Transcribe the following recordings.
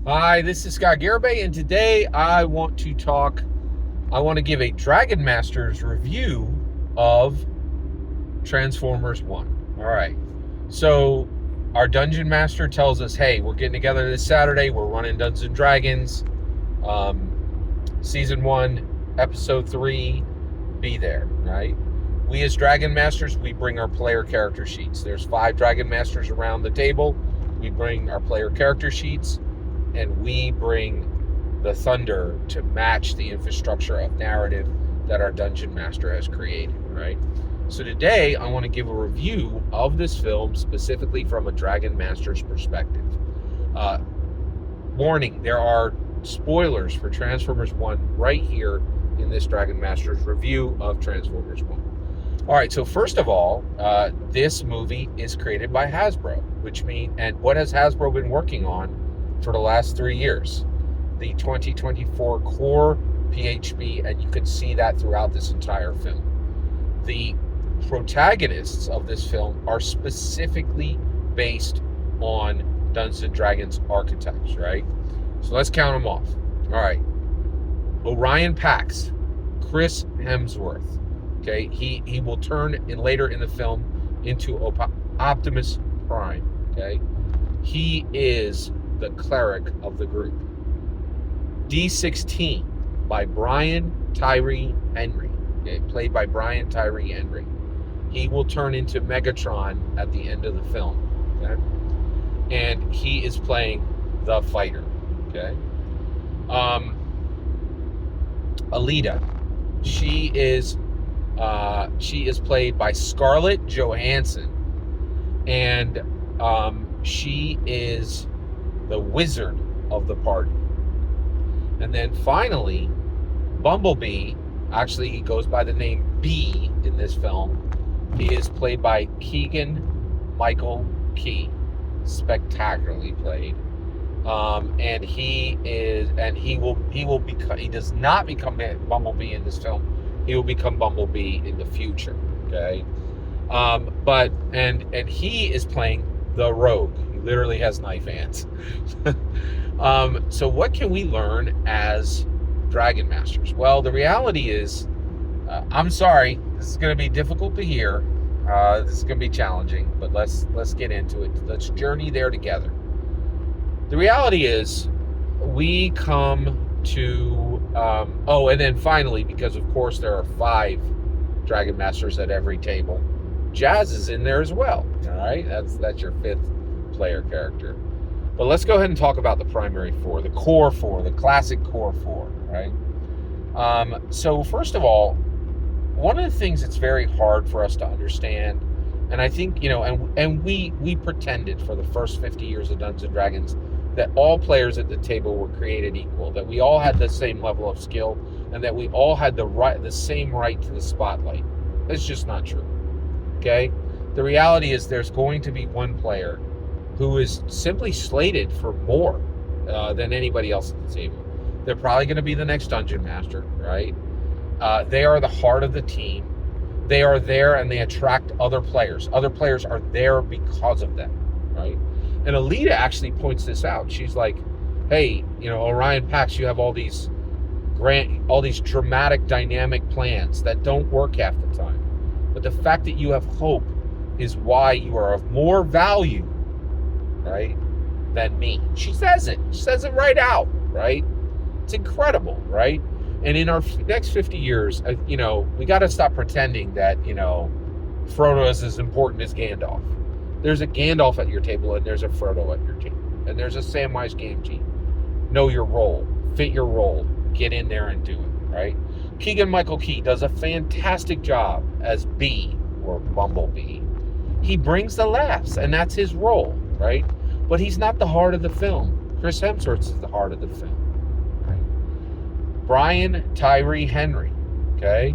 Hi, this is Scott Garibay, and today I want to give a Dragon Masters review of Transformers 1. All right. So, our Dungeon Master tells us, hey, we're getting together this Saturday. We're running Dungeons and Dragons. Season 1, Episode 3. Be there, right? We as Dragon Masters, we bring our player character sheets. There's 5 Dragon Masters around the table. We bring our player character sheets, and we bring the thunder to match the infrastructure of narrative that our Dungeon Master has created, right? So today, I want to give a review of this film, specifically from a Dragon Master's perspective. Warning, there are spoilers for Transformers 1 right here in this Dragon Master's review of Transformers 1. All right, so first of all, this movie is created by Hasbro, and what has Hasbro been working on for the last 3 years? The 2024 core PHB, and you can see that throughout this entire film. The protagonists of this film are specifically based on Dungeons and Dragons archetypes, right? So let's count them off. All right. Orion Pax, Chris Hemsworth. Okay, he will turn later in the film into Optimus Prime. Okay, he is the cleric of the group. D16 by Brian Tyree Henry, okay, played by Brian Tyree Henry. He will turn into Megatron at the end of the film. Okay, and he is playing the fighter. Okay, Alita, she is played by Scarlett Johansson, and she is the wizard of the party. And then finally, Bumblebee, actually he goes by the name B in this film. He is played by Keegan-Michael Key, spectacularly played. He does not become Bumblebee in this film. He will become Bumblebee in the future. Okay, and he is playing the Rogue. He literally has knife hands. So what can we learn as Dragon Masters? Well, the reality is, I'm sorry, this is going to be difficult to hear. This is going to be challenging, but let's get into it. Let's journey there together. The reality is, we come to and then finally, because of course there are 5 Dragon Masters at every table, Jazz is in there as well. All right, that's your 5th player character. But let's go ahead and talk about the primary 4, the core 4, the classic core 4. Right. So first of all, one of the things that's very hard for us to understand, and I think we pretended for the first 50 years of Dungeons and Dragons that all players at the table were created equal, that we all had the same level of skill, and that we all had the same right to the spotlight. That's just not true. Okay? The reality is there's going to be one player who is simply slated for more than anybody else at the table. They're probably going to be the next Dungeon Master, right? They are the heart of the team. They are there and they attract other players. Other players are there because of them, right? And Alita actually points this out. She's like, hey, Orion Pax, you have all these dramatic, dynamic plans that don't work half the time. But the fact that you have hope is why you are of more value, right, than me. She says it. She says it right out, right? It's incredible, right? And in our next 50 years, we got to stop pretending that, Frodo is as important as Gandalf. There's a Gandalf at your table, and there's a Frodo at your table, and there's a Samwise Gamgee. Know your role, fit your role, get in there and do it, right? Keegan-Michael Key does a fantastic job as B, or Bumblebee. He brings the laughs, and that's his role, right? But he's not the heart of the film. Chris Hemsworth is the heart of the film, right? Brian Tyree Henry, okay?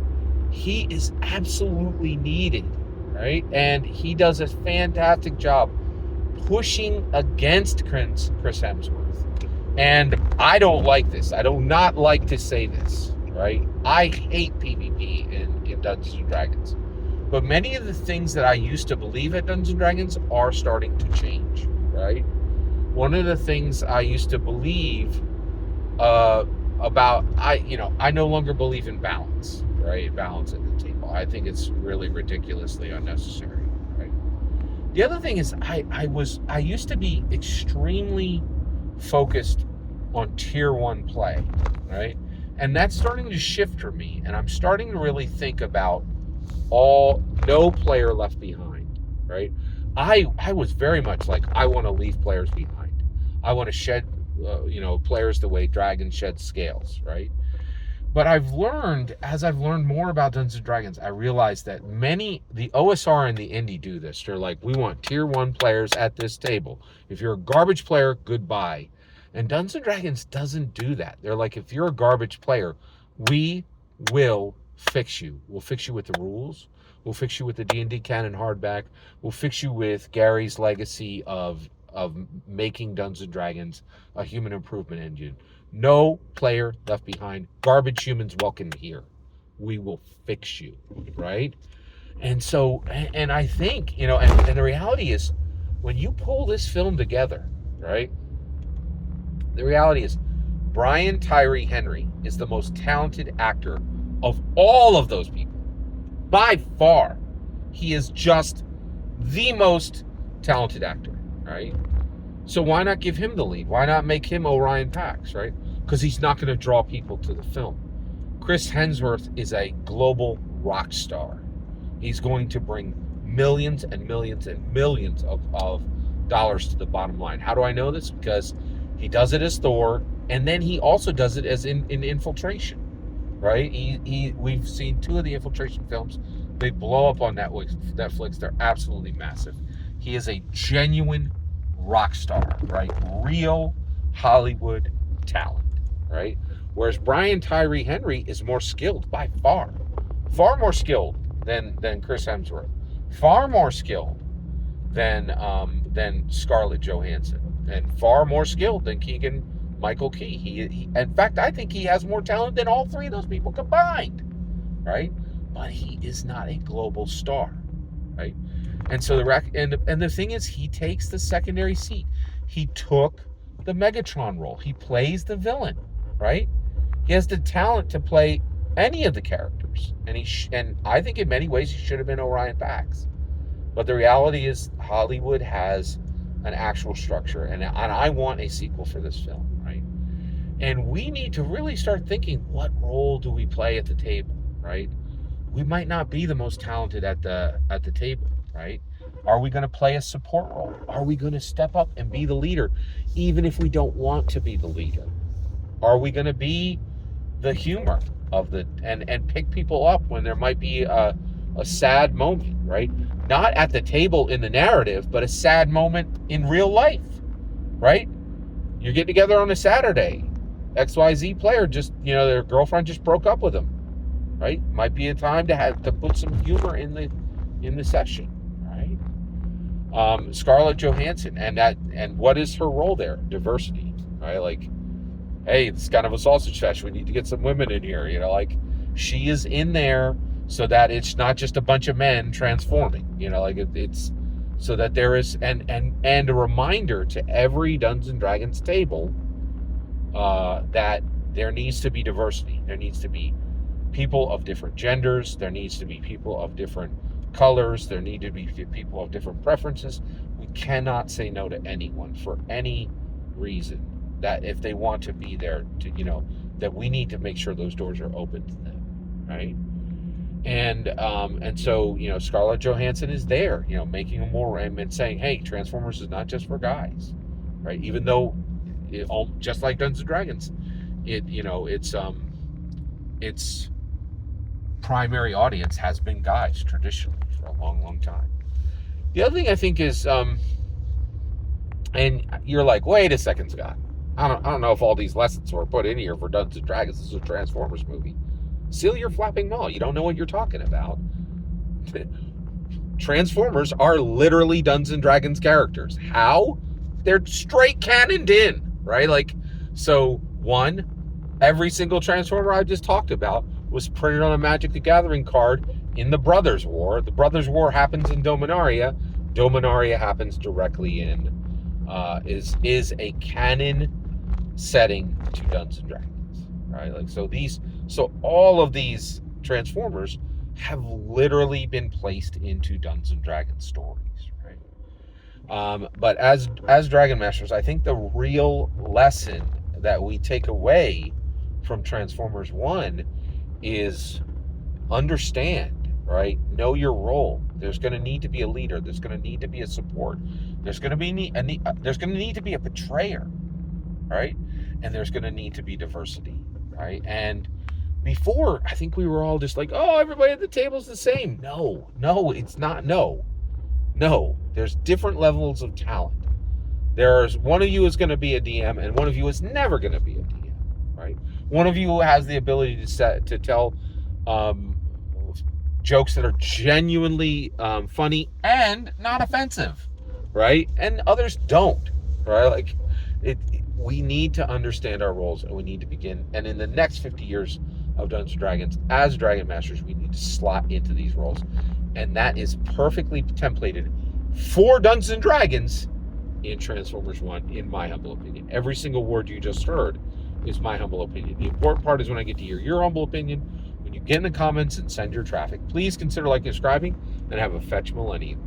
He is absolutely needed, right? And he does a fantastic job pushing against Chris Hemsworth. And I don't like this. I do not like to say this, right? I hate PvP in Dungeons and Dragons. But many of the things that I used to believe at Dungeons and Dragons are starting to change, right? one of the things I used to believe about, I no longer believe in balance, right? Balance at the table. I think it's really ridiculously unnecessary, right? The other thing is I used to be extremely focused on tier one play, right? And that's starting to shift for me, and I'm starting to really think about no player left behind, right? I was very much like, I want to leave players behind. I want to shed, players the way dragons shed scales, right? But as I've learned more about Dungeons and Dragons, I realized that the OSR and the indie do this. They're like, we want tier one players at this table. If you're a garbage player, goodbye. And Dungeons and Dragons doesn't do that. They're like, if you're a garbage player, we will fix you. We'll fix you with the rules. We'll fix you with the D&D canon hardback. We'll fix you with Gary's legacy of making Dungeons and Dragons a human improvement engine. No player left behind. Garbage humans welcome here. We will fix you, right? And so, and I think, and the reality is, when you pull this film together, right? The reality is, Brian Tyree Henry is the most talented actor of all of those people. By far. He is just the most talented actor, right? So why not give him the lead? Why not make him Orion Pax, right? Because he's not going to draw people to the film. Chris Hemsworth is a global rock star. He's going to bring millions and millions and millions of dollars to the bottom line. How do I know this? Because he does it as Thor, and then he also does it as in Infiltration, right? We've seen 2 of the Infiltration films. They blow up on Netflix. They're absolutely massive. He is a genuine rock star, right? Real Hollywood talent, right? Whereas Brian Tyree Henry is more skilled by far more skilled than Chris Hemsworth, far more skilled than Scarlett Johansson, and far more skilled than Keegan Michael Key. He in fact, I think he has more talent than all 3 of those people combined, right? But he is not a global star, right? And so the thing is, he takes the secondary seat. He took the Megatron role. He plays the villain, right? He has the talent to play any of the characters, and I think in many ways he should have been Orion Pax. But the reality is, Hollywood has an actual structure, and I want a sequel for this film, right? And we need to really start thinking, what role do we play at the table, right? We might not be the most talented at the table, right? Are we going to play a support role? Are we going to step up and be the leader, even if we don't want to be the leader? Are we going to be the humor of and pick people up when there might be a sad moment, right? Not at the table in the narrative, but a sad moment in real life, right? You get together on a Saturday, XYZ player their girlfriend just broke up with him, right? Might be a time to put some humor in the session, right? Scarlett Johansson, and what is her role there? Diversity, right? Like, hey, it's kind of a sausage fest. We need to get some women in here, like she is in there so that it's not just a bunch of men transforming, it's so that there is and a reminder to every Dungeons and Dragons table that there needs to be diversity. There needs to be people of different genders. There needs to be people of different colors. There need to be people of different preferences. We cannot say no to anyone for any reason. That if they want to be there, that we need to make sure those doors are open to them, right? And so Scarlett Johansson is there, making a more and saying, hey, Transformers is not just for guys, right? Even though just like Dungeons and Dragons, its primary audience has been guys traditionally for a long, long time. The other thing I think is, and you're like, wait a second, Scott. I don't know if all these lessons were put in here for Dungeons and Dragons. This is a Transformers movie. Seal your flapping maw. You don't know what you're talking about. Transformers are literally Dungeons and Dragons characters. How? They're straight cannoned in, right? Like, so every single Transformer I just talked about was printed on a Magic the Gathering card in the Brothers War. The Brothers War happens in Dominaria. Dominaria happens directly in is a canon setting to Dungeons and Dragons, right? Like so all of these Transformers have literally been placed into Dungeons and Dragons stories, right? But as Dragon Masters, I think the real lesson that we take away from Transformers One is understand, right? Know your role. There's going to need to be a leader. There's going to need to be a support. There's going to be there's going to need to be a betrayer, right? And there's going to need to be diversity, right? And before, I think we were all just like, oh, everybody at the table's the same. No, it's not. No, there's different levels of talent. There's one of you is going to be a DM, and one of you is never going to be a DM, right? One of you has the ability to tell jokes that are genuinely funny and not offensive, right? And others don't, right? Like we need to understand our roles, and we need to begin. And in the next 50 years of Dungeons and Dragons, as Dragon Masters, we need to slot into these roles, and that is perfectly templated for Dungeons and Dragons in Transformers 1, in my humble opinion. Every single word you just heard is my humble opinion. The important part is when I get to hear your humble opinion. When you get in the comments and send your traffic, please consider liking and subscribing, and have a fetch millennium.